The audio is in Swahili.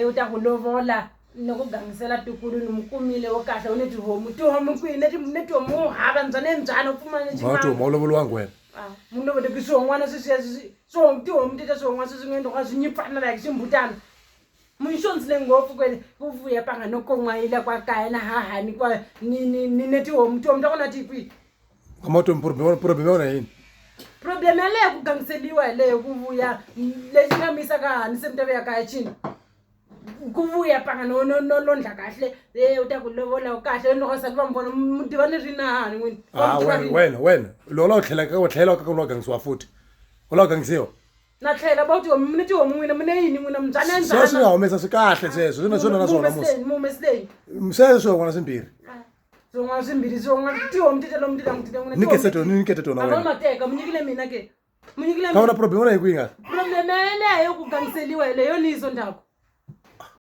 u ta ku lovola loko gangisela tikulu ni mukumile wo kahle u ni tihomu kwihi ni tihomu hava njhani u pfumala ni chimanga tihomu ulovoliwangi wena munhu lovole ku swin'wana swo tihomu tita swin'wana swi nga endla swi nyipfana like ximbutana munhu xondzile ngopfu kwele ku vuya panga no kon'wayile kwa kaya na hahani kwa ni tihomu ta kona ti kwihi problem yona yini problem yaleyo ku gangiseliwa yaleyo ku vuya lexi nga misa ka hani se mita veya kaya chini ku vuya panga no londla kahle u ta ku lovola kahle loko sali va mbona mutiva ni ri na hani n'wini wena lola u tlhela ka lo gangisiwa futhi u la gangisiwa na tlhela ba tihomu mune tihomu n'wina mune yini n'wina mbyana se swi nga humesa swi kahle sweswo swona na swona mumesleni sweswo swin'wana swimbirhi swin'wana swimbirhi swin'wana tihomu tita lomu tita n'wina nikete tona wena mateka munyikile mina ke munyikile ka una problem wona hi kwihi nga problem yaleyo ku gangiseliwa yaleyo niso ndako